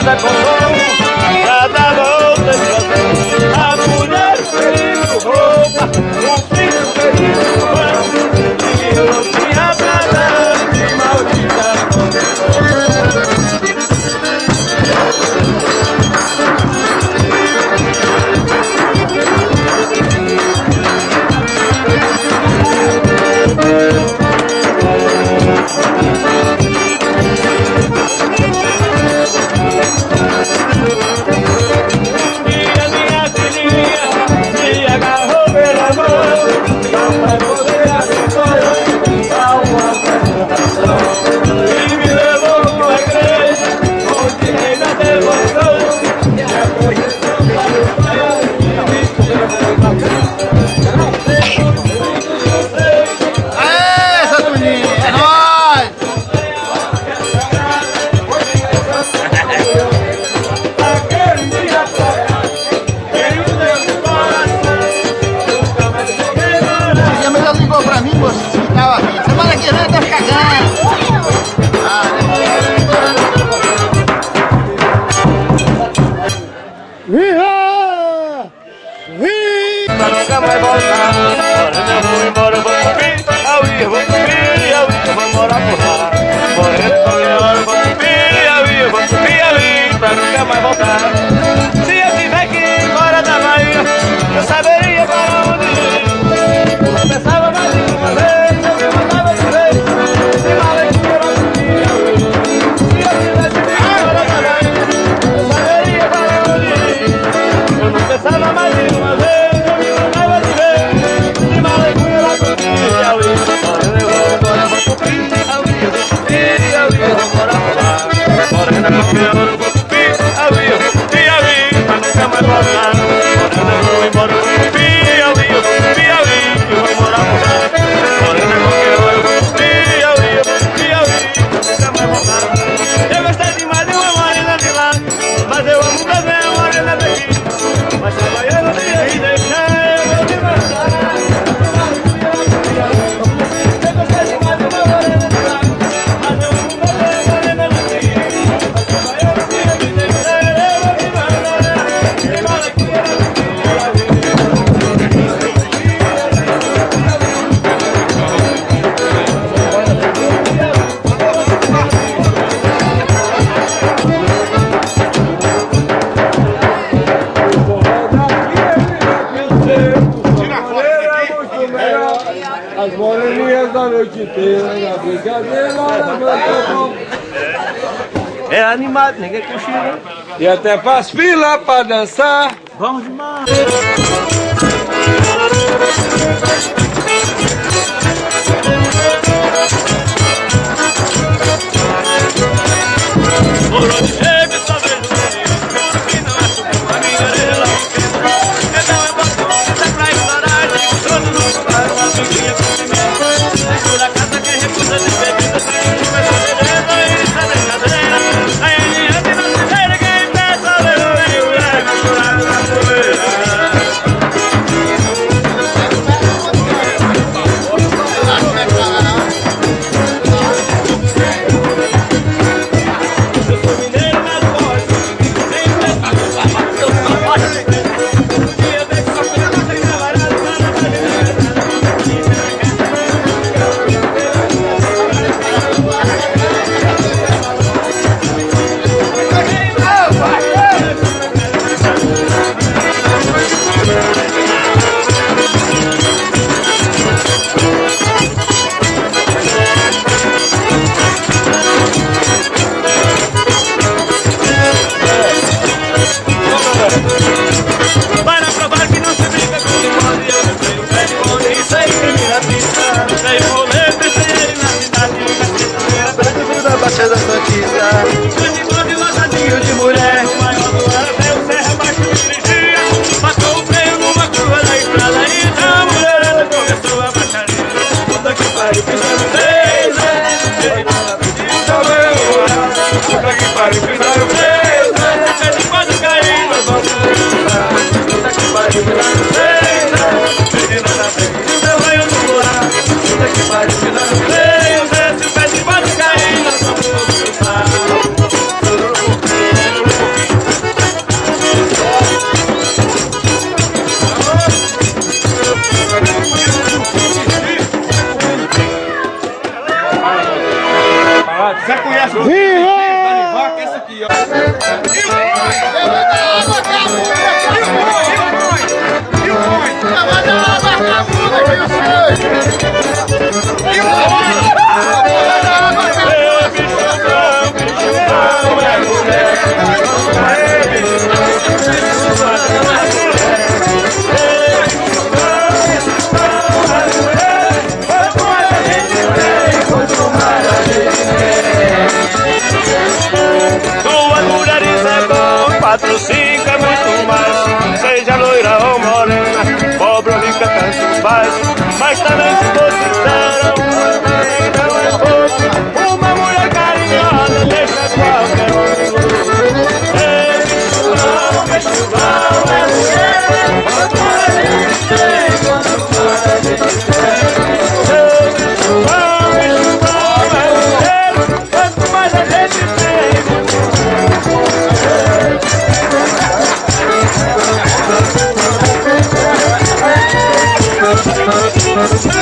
cada condom, cada volta de razão. A mulher feliz com roupa, o filho feliz com pão, e eu não tinha nada de maldita vai voltar. Se eu tiver que ir embora da Bahia, eu saberia para onde ir. Eu pensava mais de uma vez, eu me mandava de vez, se vale que eu não podia. Se eu tivesse que ir embora da Bahia, eu saberia para onde ir. Eu não pensava mais de uma vez, eu me mandava de vez, se vale que eu não podia. Eu vou embora, vou cumprir, eu vou morar por lá. Morena com meu ouro, vou cumprir. Nunca mais voltar. Morena, vou embora, vou pro Piauí, eu vou pro Piauí, eu vou morar por lá. Morena, qualquer hora eu vou pro Piauí, eu vou pro Piauí, nunca mais voltar. Eu gostei demais de uma morena de lá, mas eu amo também a morena daqui. Mas se amanhã não tinha que deixar, eu vou te mandar. Eu gostei demais de uma morena de lá, mas eu amo também a morena daqui. Mas se amanhã não tinha que deixar, eu vou te mandar. As moreninhas da noite inteira, na brincadeira, na noite. É animado, ninguém cochila. E até faz fila pra dançar. Vamos demais. Por onde chega só vejo menino, juro que não acho bom a minha orelha pequena. Então eu boto onda pra explorar, digo todo no bar, uma amiguinha com pimenta. Segura a casa quem recusa de bebida, começa a beleza e isso é brincadeira. Aí adiante não se vê quem pensa, leu e mulher natural na poeira. Para provar que não se brinca com limão, eu comprei um pé de bonde e saí primeira pista. Dei um rolê, pensei na cidade, era perto da Baixada Santista. Fui de bonde lotadinho de mulher, o maior do Arapé, o Serra Baixo dirigia. Passou o freio numa curva da estrada e então a mulherada começou a baixaria. Puta que pariu, pisaram três, puta que pariu, pisaram três, pede quase cair, mas vamos. enxugar é mulher, quanto mais a gente tem, quanto mais a gente tem. Enxugar é mulher, quanto mais a gente tem, quanto mais a gente tem.